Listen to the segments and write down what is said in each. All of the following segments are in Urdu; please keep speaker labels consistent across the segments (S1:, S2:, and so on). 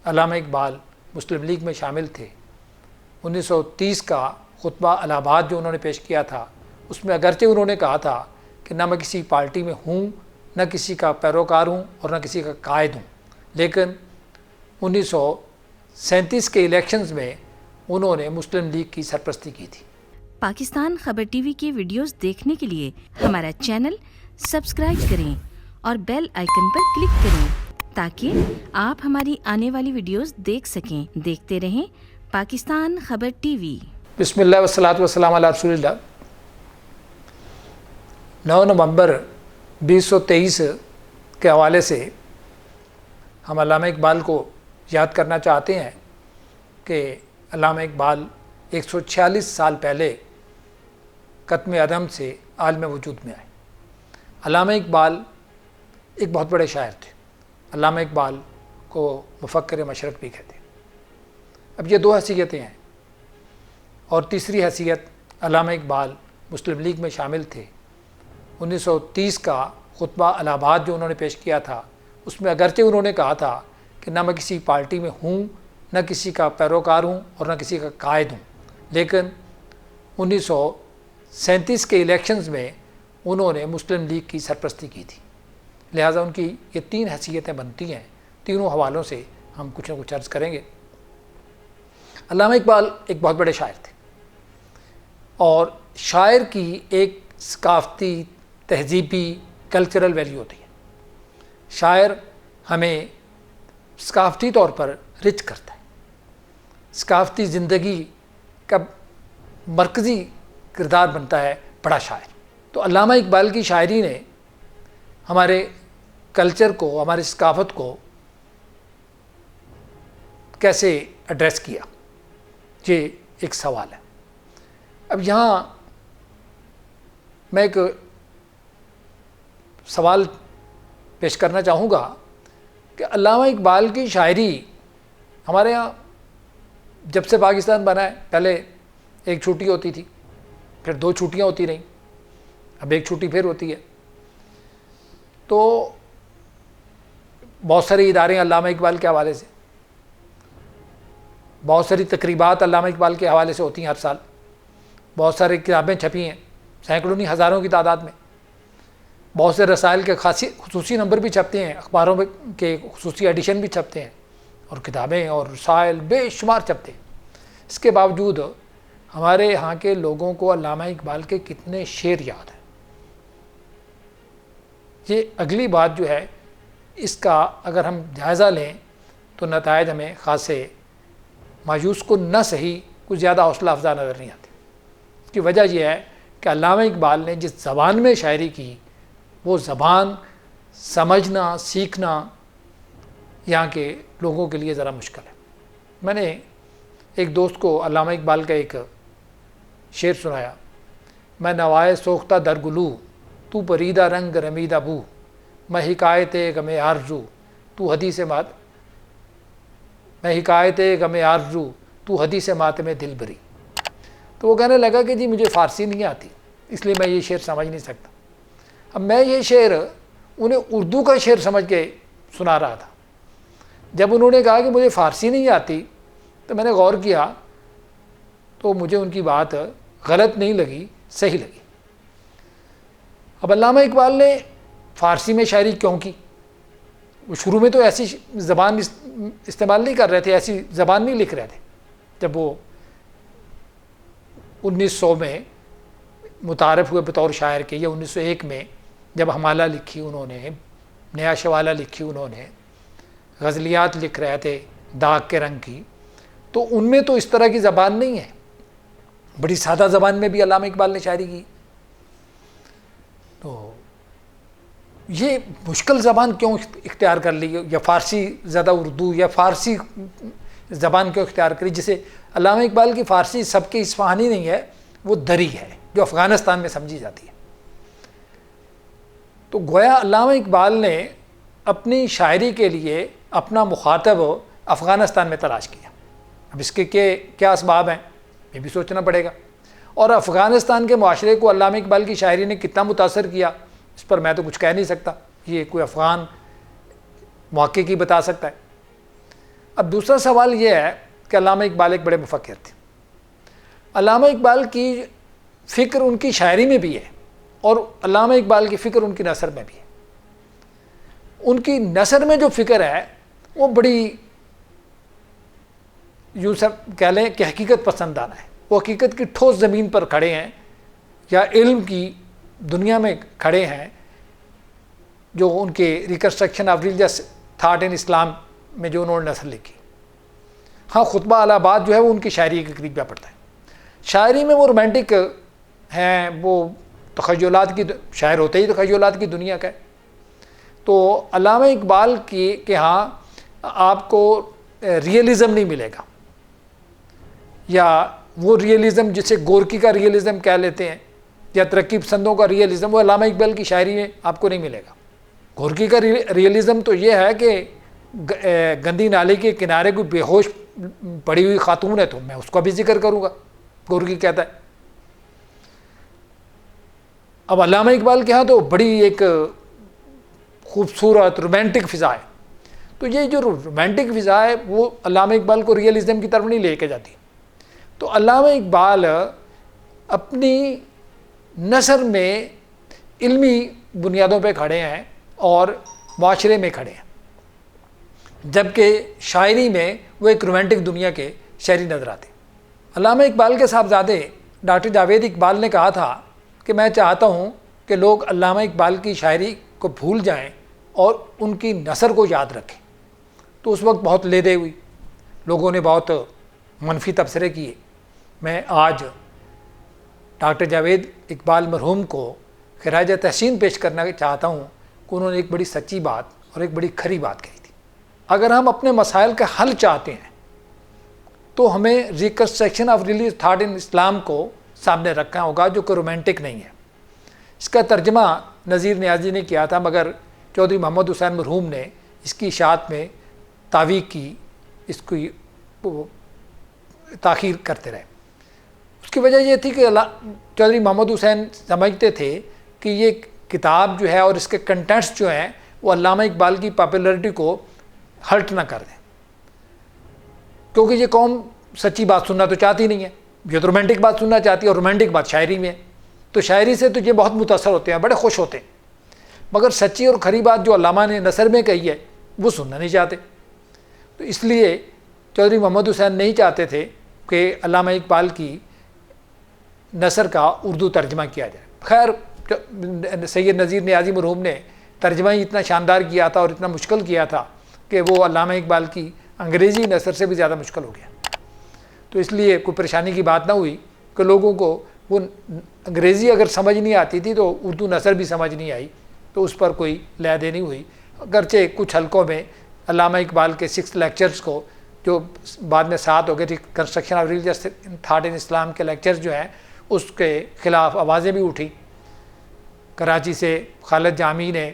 S1: علامہ اقبال مسلم لیگ میں شامل تھے۔ 1930 کا خطبہ الہ آباد جو انہوں نے پیش کیا تھا، اس میں اگرچہ انہوں نے کہا تھا کہ نہ میں کسی پارٹی میں ہوں، نہ کسی کا پیروکار ہوں اور نہ کسی کا قائد ہوں، لیکن 1937 کے الیکشنز میں انہوں نے مسلم لیگ کی سرپرستی کی تھی۔
S2: پاکستان خبر ٹی وی کے ویڈیوز دیکھنے کے لیے ہمارا چینل سبسکرائب کریں اور بیل آئیکن پر کلک کریں تاکہ آپ ہماری آنے والی ویڈیوز دیکھ سکیں۔ دیکھتے رہیں پاکستان خبر ٹی وی۔
S1: بسم اللہ والصلاۃ والسلام علی رسول اللہ۔ 9 نومبر 2023 کے حوالے سے ہم علامہ اقبال کو یاد کرنا چاہتے ہیں کہ علامہ اقبال 146 سال پہلے قتم عدم سے عالم وجود میں آئے۔ علامہ اقبال ایک بہت بڑے شاعر تھے۔ علامہ اقبال کو مفکر مشرق بھی کہتے ہیں۔ اب یہ 2 حیثیتیں ہیں، اور تیسری حیثیت علامہ اقبال مسلم لیگ میں شامل تھے۔ 1930 کا خطبہ الہ آباد جو انہوں نے پیش کیا تھا، اس میں اگرچہ انہوں نے کہا تھا کہ نہ میں کسی پارٹی میں ہوں، نہ کسی کا پیروکار ہوں اور نہ کسی کا قائد ہوں، لیکن 1937 کے الیکشنز میں انہوں نے مسلم لیگ کی سرپرستی کی تھی۔ لہٰذا ان کی یہ 3 حیثیتیں بنتی ہیں۔ تینوں حوالوں سے ہم کچھ نہ کچھ عرض کریں گے۔ علامہ اقبال ایک بہت بڑے شاعر تھے، اور شاعر کی ایک ثقافتی، تہذیبی، کلچرل ویلیو ہوتی ہے۔ شاعر ہمیں ثقافتی طور پر رچ کرتا ہے، ثقافتی زندگی کا مرکزی کردار بنتا ہے بڑا شاعر۔ تو علامہ اقبال کی شاعری نے ہمارے کلچر کو، ہماری ثقافت کو کیسے ایڈریس کیا، یہ ایک سوال ہے۔ اب یہاں میں ایک سوال پیش کرنا چاہوں گا کہ علامہ اقبال کی شاعری ہمارے ہاں جب سے پاکستان بنا ہے، پہلے ایک چھٹی ہوتی تھی، پھر 2 چھٹیاں ہوتی رہیں، اب ایک چھٹی پھر ہوتی ہے۔ تو بہت سارے ادارے ہیں علامہ اقبال کے حوالے سے، بہت ساری تقریبات علامہ اقبال کے حوالے سے ہوتی ہیں ہر سال، بہت ساری کتابیں چھپی ہیں، سینکڑوں نہیں ہزاروں کی تعداد میں، بہت سے رسائل کے خصوصی نمبر بھی چھپتے ہیں، اخباروں کے خصوصی ایڈیشن بھی چھپتے ہیں، اور کتابیں اور رسائل بے شمار چھپتے ہیں۔ اس کے باوجود ہمارے ہاں کے لوگوں کو علامہ اقبال کے کتنے شعر یاد ہیں، یہ اگلی بات جو ہے، اس کا اگر ہم جائزہ لیں تو نتائج ہمیں خاصے مایوس کو نہ صحیح کچھ زیادہ حوصلہ افزا نظر نہیں آتی۔ اس کی وجہ یہ ہے کہ علامہ اقبال نے جس زبان میں شاعری کی، وہ زبان سمجھنا، سیکھنا یہاں کے لوگوں کے لیے ذرا مشکل ہے۔ میں نے ایک دوست کو علامہ اقبال کا ایک شعر سنایا، میں نوائے سوختہ در گلو، تو پریدہ رنگ رمیدہ بو، میں حکایت غم آرزو، تو حدیث مات، میں حکایت غم آرزو، تو حدیث ماتم دل بری۔ تو وہ کہنے لگا کہ جی مجھے فارسی نہیں آتی، اس لیے میں یہ شعر سمجھ نہیں سکتا۔ اب میں یہ شعر انہیں اردو کا شعر سمجھ کے سنا رہا تھا۔ جب انہوں نے کہا کہ مجھے فارسی نہیں آتی، تو میں نے غور کیا تو مجھے ان کی بات غلط نہیں لگی، صحیح لگی۔ اب علامہ اقبال نے فارسی میں شاعری کیوں کی؟ وہ شروع میں تو ایسی زبان استعمال نہیں کر رہے تھے، ایسی زبان نہیں لکھ رہے تھے۔ جب وہ 1900 میں متعارف ہوئے بطور شاعر کے، یا 1901 میں جب حمالہ لکھی انہوں نے، نیا شوالہ لکھی انہوں نے، غزلیات لکھ رہے تھے داغ کے رنگ کی، تو ان میں تو اس طرح کی زبان نہیں ہے، بڑی سادہ زبان میں بھی علامہ اقبال نے شاعری کی۔ تو یہ مشکل زبان کیوں اختیار کر لی، یا فارسی زیادہ اردو، یا فارسی زبان کیوں اختیار کری؟ جسے علامہ اقبال کی فارسی سب کی اصفہانی نہیں ہے، وہ دری ہے جو افغانستان میں سمجھی جاتی ہے۔ تو گویا علامہ اقبال نے اپنی شاعری کے لیے اپنا مخاطب افغانستان میں تلاش کیا۔ اب اس کے کیا اسباب ہیں، یہ بھی سوچنا پڑے گا، اور افغانستان کے معاشرے کو علامہ اقبال کی شاعری نے کتنا متاثر کیا، اس پر میں تو کچھ کہہ نہیں سکتا، یہ کوئی افغان محقق ہی بتا سکتا ہے۔ اب دوسرا سوال یہ ہے کہ علامہ اقبال ایک بڑے مفکر تھے. علامہ اقبال کی فکر ان کی شاعری میں بھی ہے اور علامہ اقبال کی فکر ان کی نثر میں بھی ہے. ان کی نثر میں جو فکر ہے وہ بڑی یوں سب کہہ لیں کہ حقیقت پسندانہ ہے. وہ حقیقت کی ٹھوس زمین پر کھڑے ہیں یا علم کی دنیا میں کھڑے ہیں. جو ان کے Reconstruction of Religious Thought in Islam میں جو انہوں نے نثر لکھی. ہاں خطبہ الہ آباد جو ہے وہ ان کی شاعری کے قریب پڑتا ہے. شاعری میں وہ رومانٹک ہیں, وہ تخیلات کی شاعر ہوتے ہی تخیلات کی دنیا کا ہے. تو علامہ اقبال کے ہاں آپ کو ریئلزم نہیں ملے گا, یا وہ ریئلزم جسے گورکی کا ریئلزم کہہ لیتے ہیں یا ترقی پسندوں کا ریئلزم, وہ علامہ اقبال کی شاعری میں آپ کو نہیں ملے گا. گورکی کا ریئلزم تو یہ ہے کہ گندی نالی کے کنارے کوئی بے ہوش پڑی ہوئی خاتون ہے تو میں اس کا بھی ذکر کروں گا, گورکی کہتا ہے. اب علامہ اقبال کے ہاں تو بڑی ایک خوبصورت رومانٹک فضا ہے. تو یہ جو رومانٹک فضا ہے وہ علامہ اقبال کو ریئلزم کی طرف نہیں لے کے جاتی. تو علامہ اقبال اپنی نثر میں علمی بنیادوں پہ کھڑے ہیں اور معاشرے میں کھڑے ہیں, جبکہ شاعری میں وہ ایک رومانٹک دنیا کے شاعری نظر آتے. علامہ اقبال کے صاحبزادے ڈاکٹر جاوید اقبال نے کہا تھا کہ میں چاہتا ہوں کہ لوگ علامہ اقبال کی شاعری کو بھول جائیں اور ان کی نثر کو یاد رکھیں. تو اس وقت بہت لیدے ہوئی, لوگوں نے بہت منفی تبصرے کیے. میں آج ڈاکٹر جاوید اقبال مرحوم کو خراج تحسین پیش کرنا چاہتا ہوں کہ انہوں نے ایک بڑی سچی بات اور ایک بڑی کھری بات کہی تھی. اگر ہم اپنے مسائل کا حل چاہتے ہیں تو ہمیں Reconstruction of Religious Thought in Islam کو سامنے رکھنا ہوگا, جو کہ رومانٹک نہیں ہے. اس کا ترجمہ نذیر نیازی نے کیا تھا, مگر چودھری محمد حسین مرحوم نے اس کی اشاعت میں تعویق کی, اس کی تاخیر کرتے رہے. اس کی وجہ یہ تھی کہ چودھری محمد حسین سمجھتے تھے کہ یہ کتاب جو ہے اور اس کے کنٹینٹس جو ہیں وہ علامہ اقبال کی پاپولرٹی کو ہرٹ نہ کر دیں, کیونکہ یہ قوم سچی بات سننا تو چاہتی نہیں ہے, یہ تو رومانٹک بات سننا چاہتی ہے, اور رومانٹک بات شاعری میں ہے. تو شاعری سے تو یہ بہت متاثر ہوتے ہیں, بڑے خوش ہوتے ہیں, مگر سچی اور کھری بات جو علامہ نے نثر میں کہی ہے وہ سننا نہیں چاہتے. تو اس لیے چودھری محمد حسین نہیں چاہتے تھے کہ علامہ اقبال کی نثر کا اردو ترجمہ کیا جائے. خیر سید نذیر نیازی مرحوم نے ترجمہ ہی اتنا شاندار کیا تھا اور اتنا مشکل کیا تھا کہ وہ علامہ اقبال کی انگریزی نثر سے بھی زیادہ مشکل ہو گیا. تو اس لیے کوئی پریشانی کی بات نہ ہوئی کہ لوگوں کو وہ انگریزی اگر سمجھ نہیں آتی تھی تو اردو نثر بھی سمجھ نہیں آئی, تو اس پر کوئی لے دے نہیں ہوئی. اگرچہ کچھ حلقوں میں علامہ اقبال کے 6 لیکچرز کو جو بعد میں 7 ہو گئے, Construction of Religious Thought in Islam کے لیکچرز جو ہیں اس کے خلاف آوازیں بھی اٹھی. کراچی سے خالد جامی نے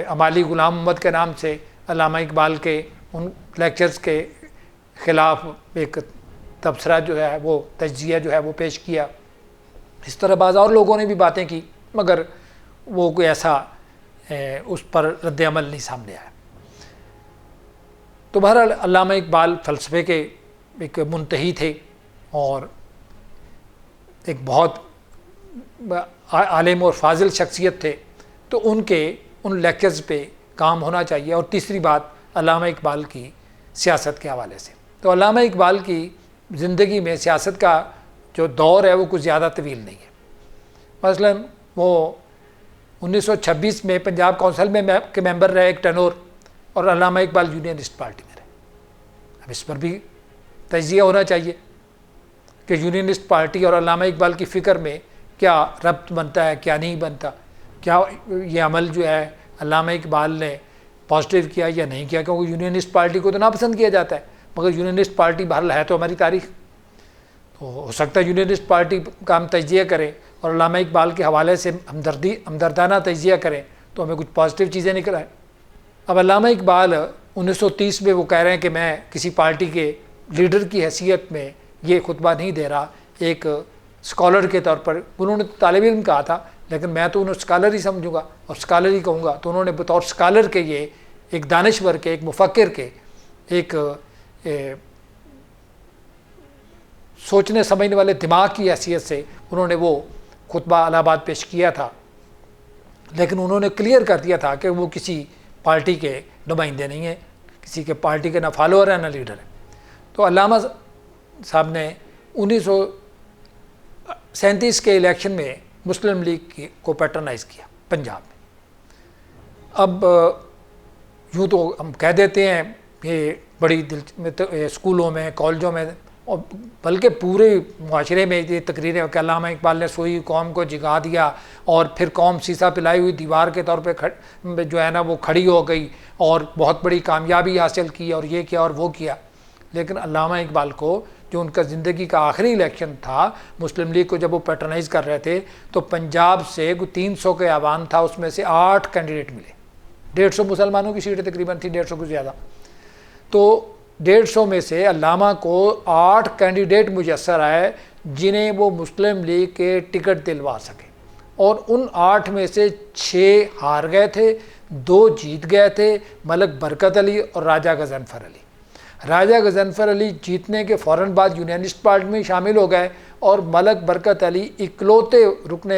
S1: امالی غلام محمد کے نام سے علامہ اقبال کے ان لیکچرز کے خلاف ایک تبصرہ جو ہے وہ تجزیہ جو ہے وہ پیش کیا. اس طرح بعض اور لوگوں نے بھی باتیں کی, مگر وہ کوئی ایسا اس پر رد عمل نہیں سامنے آیا. تو بہرحال علامہ اقبال فلسفے کے ایک منتہی تھے اور ایک بہت عالم اور فاضل شخصیت تھے, تو ان لیکچرز پہ کام ہونا چاہیے. اور تیسری بات علامہ اقبال کی سیاست کے حوالے سے, تو علامہ اقبال کی زندگی میں سیاست کا جو دور ہے وہ کچھ زیادہ طویل نہیں ہے. مثلا وہ 1926 میں پنجاب کونسل میں کے ممبر رہے ایک ٹنور, اور علامہ اقبال یونینسٹ پارٹی میں رہے. اب اس پر بھی تجزیہ ہونا چاہیے کہ یونینسٹ پارٹی اور علامہ اقبال کی فکر میں کیا ربط بنتا ہے, کیا نہیں بنتا, کیا یہ عمل جو ہے علامہ اقبال نے پازیٹیو کیا یا نہیں کیا, کیونکہ یونینسٹ پارٹی کو تو ناپسند کیا جاتا ہے, مگر یونینسٹ پارٹی بہرحال ہے تو ہماری تاریخ. تو ہو سکتا ہے یونینسٹ پارٹی کا ہم تجزیہ کریں اور علامہ اقبال کے حوالے سے ہمدردانہ تجزیہ کریں تو ہمیں کچھ پازیٹیو چیزیں نکل آئیں. اب علامہ اقبال 1930 میں وہ کہہ رہے ہیں کہ میں کسی پارٹی کے لیڈر کی حیثیت میں یہ خطبہ نہیں دے رہا, ایک اسکالر کے طور پر. انہوں نے طالب علم کہا تھا, لیکن میں تو انہوں اسکالر ہی سمجھوں گا اور اسکالر ہی کہوں گا. تو انہوں نے بطور اسکالر کے یہ ایک دانشور کے, ایک مفکر کے, ایک سوچنے سمجھنے والے دماغ کی حیثیت سے انہوں نے وہ خطبہ الہ آباد پیش کیا تھا، لیکن انہوں نے کلیئر کر دیا تھا کہ وہ کسی پارٹی کے نمائندے نہیں ہیں، کسی کے پارٹی کے نہ فالوور ہیں نہ لیڈر ہیں۔ تو علامہ صاحب نے 1937 کے الیکشن میں مسلم لیگ کو پیٹرنائز کیا پنجاب میں۔ اب یوں تو ہم کہہ دیتے ہیں یہ بڑی اسکولوں میں، کالجوں میں، اور بلکہ پورے معاشرے میں یہ تقریریں کہ علامہ اقبال نے سوئی قوم کو جگا دیا اور پھر قوم سیسا پلائی ہوئی دیوار کے طور پہ جو ہے نا وہ کھڑی ہو گئی اور بہت بڑی کامیابی حاصل کی اور یہ کیا اور وہ کیا۔ لیکن علامہ اقبال کو جو ان کا زندگی کا آخری الیکشن تھا مسلم لیگ کو جب وہ پیٹرنائز کر رہے تھے تو پنجاب سے 300 کے ایوان تھا، اس میں سے 8 کینڈیڈیٹ ملے، 150 مسلمانوں کی سیٹیں تقریباً تھی، 150 کو زیادہ، تو 150 میں سے علامہ کو 8 کینڈیڈیٹ میسر آئے جنہیں وہ مسلم لیگ کے ٹکٹ دلوا سکے، اور ان 8 میں سے 6 ہار گئے تھے، 2 جیت گئے تھے، ملک برکت علی اور راجہ غضنفر علی۔ راجہ غضنفر علی جیتنے کے فوراً بعد یونینسٹ پارٹی میں شامل ہو گئے، اور ملک برکت علی اکلوتے رکن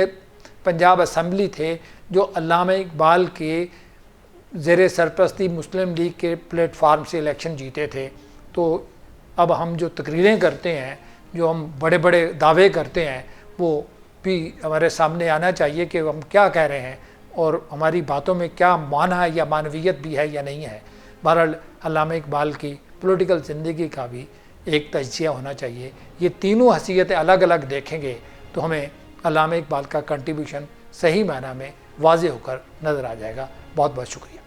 S1: پنجاب اسمبلی تھے جو علامہ اقبال کے زیر سرپرستی مسلم لیگ کے پلیٹ فارم سے الیکشن جیتے تھے۔ تو اب ہم جو تقریریں کرتے ہیں، جو ہم بڑے بڑے دعوے کرتے ہیں، وہ بھی ہمارے سامنے آنا چاہیے کہ ہم کیا کہہ رہے ہیں اور ہماری باتوں میں کیا معنی ہے یا معنویت بھی ہے یا نہیں ہے۔ بہرحال علامہ اقبال کی پولیٹیکل زندگی کا بھی ایک تجزیہ ہونا چاہیے۔ یہ تینوں حیثیتیں الگ الگ دیکھیں گے تو ہمیں علامہ اقبال کا کنٹریبیوشن صحیح معنی میں واضح ہو کر نظر آ جائے گا۔ بہت بہت شکریہ۔